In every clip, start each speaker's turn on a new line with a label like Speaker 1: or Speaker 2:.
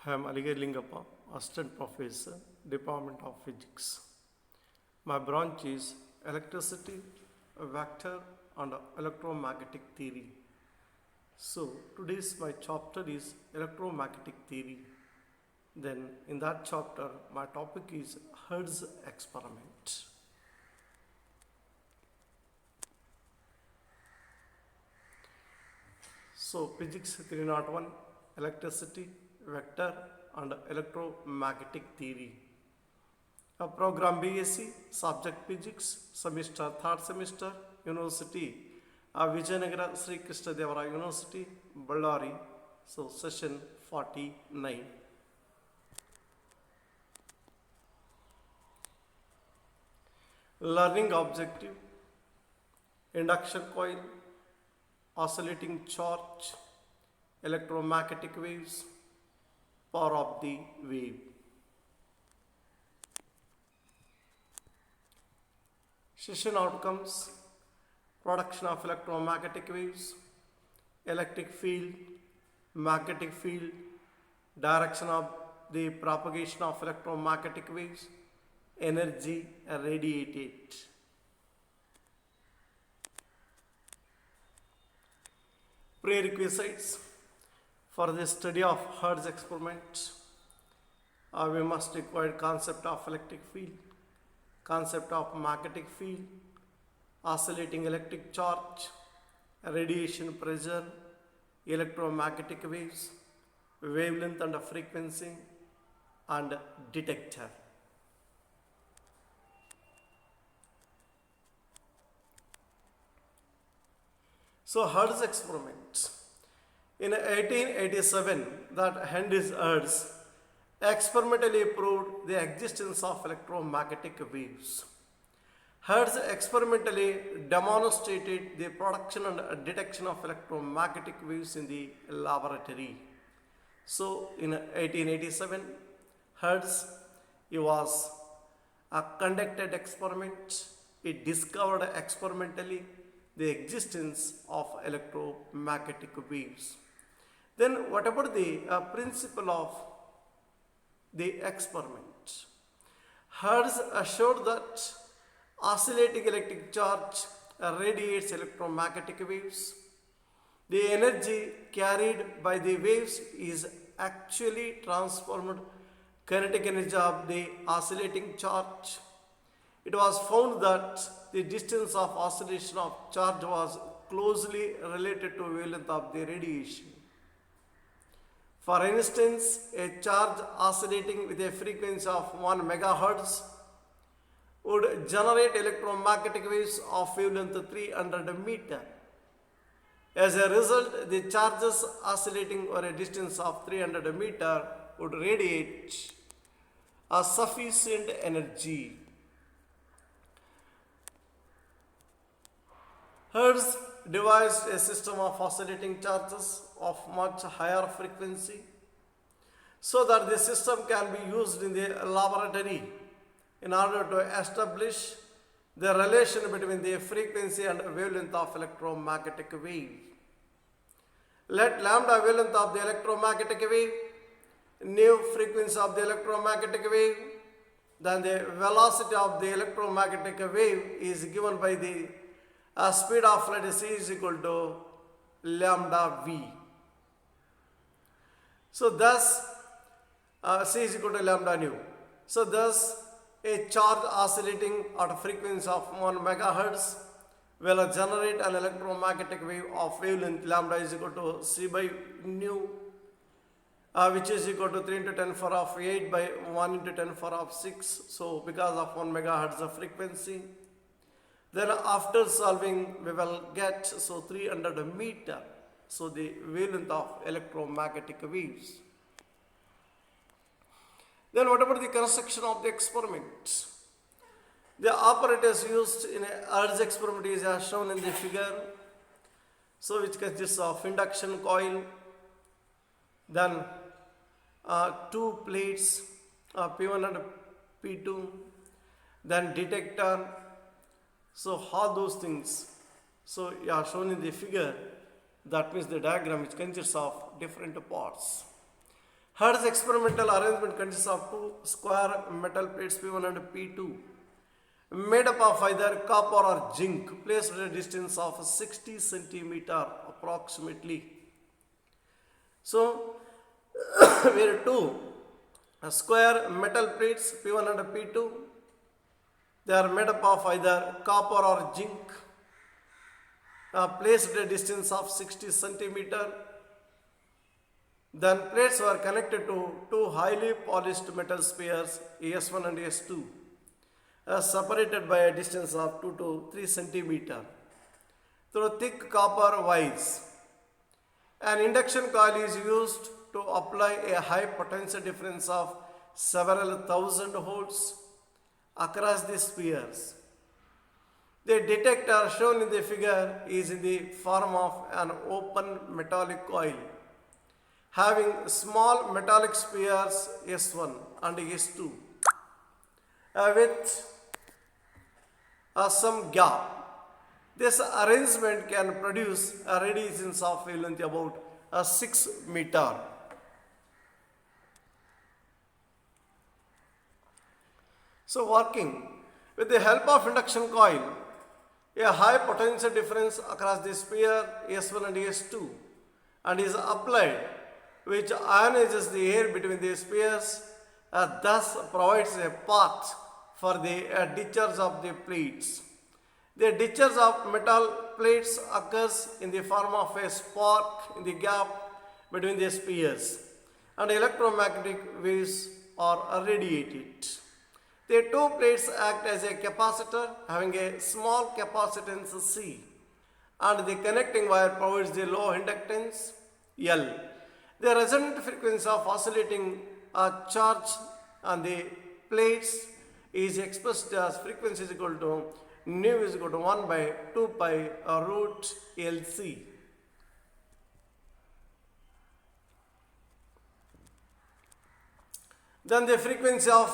Speaker 1: I am Aligai Lingappa, Assistant Professor, Department of Physics. My branch is Electricity, Vector and Electromagnetic Theory. So, today's my chapter is Electromagnetic Theory. Then, in that chapter, my topic is Hertz experiment. So, Physics 301, Electricity, Vector and Electromagnetic Theory. A program BSc, subject Physics, semester 3rd semester, University, Vijayanagara Sri Krishna Devaraya University, Ballari. So, session 49. Learning objective, induction coil, oscillating charge, electromagnetic waves, power of the wave. Session outcomes, production of electromagnetic waves, electric field, magnetic field, direction of the propagation of electromagnetic waves, energy radiated. Prerequisites for the study of Hertz experiment. We must require concept of electric field, concept of magnetic field, oscillating electric charge, radiation pressure, electromagnetic waves, wavelength and frequency, and detector. So, Hertz experiment. In 1887, that Heinrich Hertz experimentally proved the existence of electromagnetic waves. Hertz experimentally demonstrated the production and detection of electromagnetic waves in the laboratory. So, in 1887, Hertz was conducted experiment. He discovered experimentally the existence of electromagnetic waves. Then what about the principle of the experiment? Hertz assured that oscillating electric charge radiates electromagnetic waves. The energy carried by the waves is actually transformed kinetic energy of the oscillating charge. It was found that the distance of oscillation of charge was closely related to wavelength of the radiation. For instance, a charge oscillating with a frequency of 1 megahertz would generate electromagnetic waves of wavelength 300 meter. As a result, the charges oscillating over a distance of 300 meter would radiate a sufficient energy. Hertz devised a system of oscillating charges of much higher frequency so that the system can be used in the laboratory in order to establish the relation between the frequency and wavelength of electromagnetic wave. Let lambda wavelength of the electromagnetic wave, new frequency of the electromagnetic wave, then the velocity of the electromagnetic wave is given by the speed of light c is equal to lambda v. So thus c is equal to lambda nu. So thus a charge oscillating at a frequency of 1 megahertz will generate an electromagnetic wave of wavelength lambda is equal to c by nu, which is equal to 3 into 10 power of 8 by 1 into 10 power of 6. So because of 1 megahertz of frequency, then after solving we will get 300 meter, so the wavelength of electromagnetic waves. Then what about the construction of the experiment? The apparatus used in a Hertz experiment is as shown in the figure, so which consists of induction coil, then two plates, P1 and P2, then detector. So all those things, so shown in the figure, that means the diagram which consists of different parts. Hertz experimental arrangement consists of two square metal plates P1 and P2 made up of either copper or zinc placed at a distance of 60 centimeter approximately. So, where two square metal plates P1 and P2, they are made up of either copper or zinc placed at a distance of 60 centimeter. Then plates were connected to two highly polished metal spheres S1 and S2 separated by a distance of 2 to 3 centimeter through thick copper wires. An induction coil is used to apply a high potential difference of several thousand volts across the spheres. The detector shown in the figure is in the form of an open metallic coil having small metallic spheres S1 and S2 with some gap. This arrangement can produce a radiations of wavelength about 6 meter. So working with the help of induction coil, a high potential difference across the sphere S1 and S2 and is applied, which ionizes the air between the spheres, thus provides a path for the discharge of the plates. The discharge of metal plates occurs in the form of a spark in the gap between the spheres, and electromagnetic waves are radiated. The two plates act as a capacitor having a small capacitance C, and the connecting wire provides the low inductance L. The resonant frequency of oscillating charge on the plates is expressed as frequency is equal to nu is equal to 1 by 2 pi root LC. Then the frequency of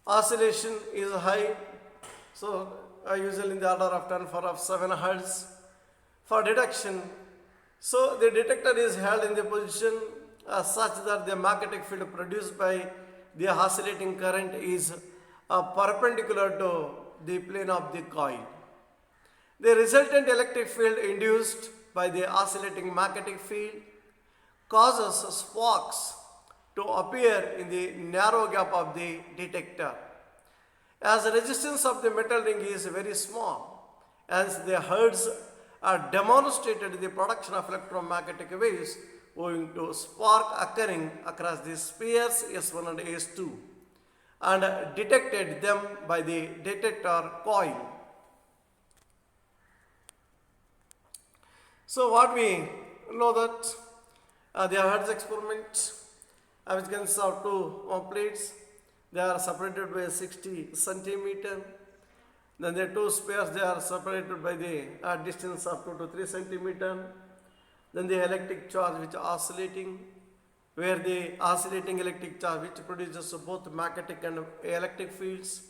Speaker 1: oscillation is high, so usually in the order of 10 power of 7 Hertz. For detection, so the detector is held in the position such that the magnetic field produced by the oscillating current is perpendicular to the plane of the coil. The resultant electric field induced by the oscillating magnetic field causes sparks to appear in the narrow gap of the detector. As the resistance of the metal ring is very small, as the Hertz are demonstrated the production of electromagnetic waves owing to spark occurring across the spheres S1 and S2 and detected them by the detector coil. So what we know that the Hertz experiment which consists of two plates, they are separated by 60 centimeter. Then the two spheres, they are separated by the distance of 2 to 3 centimeter. Then the electric charge which oscillating, where the oscillating electric charge which produces both magnetic and electric fields,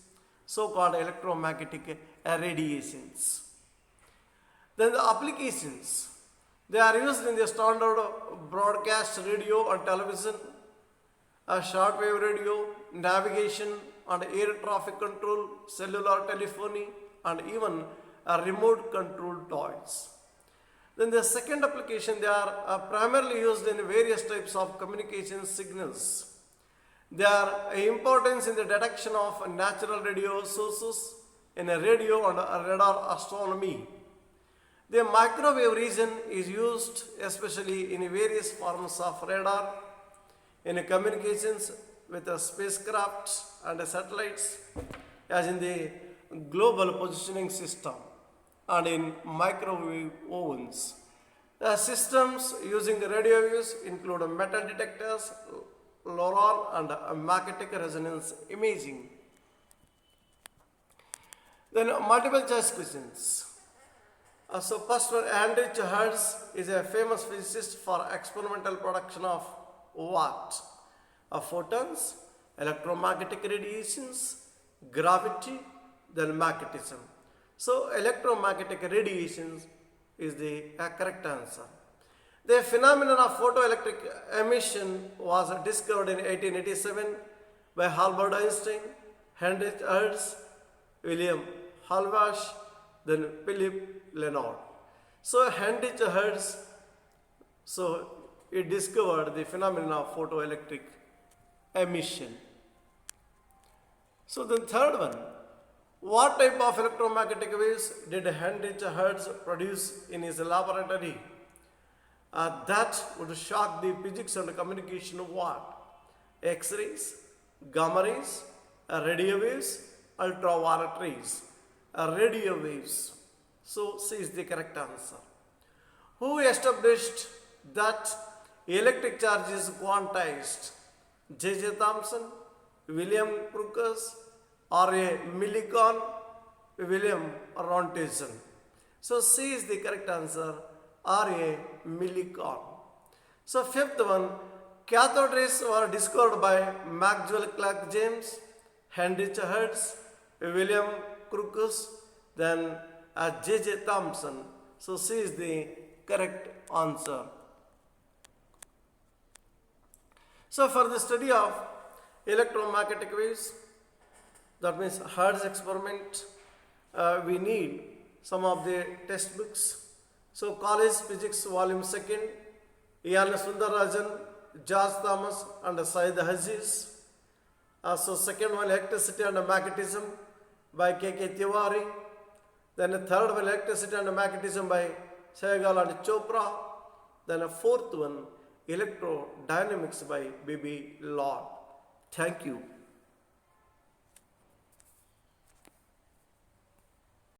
Speaker 1: so called electromagnetic radiations. Then the applications, they are used in the standard broadcast radio and television, shortwave radio, navigation and air traffic control, cellular telephony, and even remote control toys. Then the second application, they are primarily used in various types of communication signals. Their importance in the detection of natural radio sources in a radio and a radar astronomy. The microwave region is used especially in various forms of radar, in communications with spacecraft and satellites, as in the global positioning system and in microwave ovens. The systems using the radio waves include metal detectors, LoRa, and magnetic resonance imaging. Then multiple choice questions. So first one, Heinrich Hertz is a famous physicist for experimental production of what? Photons, electromagnetic radiations, gravity, then magnetism. So electromagnetic radiations is the correct answer. The phenomenon of photoelectric emission was discovered in 1887 by Albert Einstein, Heinrich Hertz, William Halbach, then Philip Lenard. So Heinrich Hertz, so he discovered the phenomenon of photoelectric emission. So the third one, what type of electromagnetic waves did Heinrich Hertz produce in his laboratory that would shock the physics and communication of what? X-rays, gamma rays, radio waves, ultraviolet rays, radio waves. So C is the correct answer. Who established that electric charge is quantized? J.J. Thomson, William Crookes, R.A. Millikan, William Rontgen. So C is the correct answer, R.A. Millikan. So fifth one, cathode rays were discovered by Maxwell Clerk James, Heinrich Hertz, William Crookes, then J.J. Thomson. So C is the correct answer. So for the study of electromagnetic waves, that means Hertz experiment, we need some of the textbooks. So College Physics Volume 2nd, Ian Sundararajan, George Thomas and Syed Aziz. So second one, Electricity and Magnetism by K.K. Tiwari. Then the third one, Electricity and Magnetism by Sehgal and Chopra. Then a fourth one, Electrodynamics by B.B. Lord. Thank you.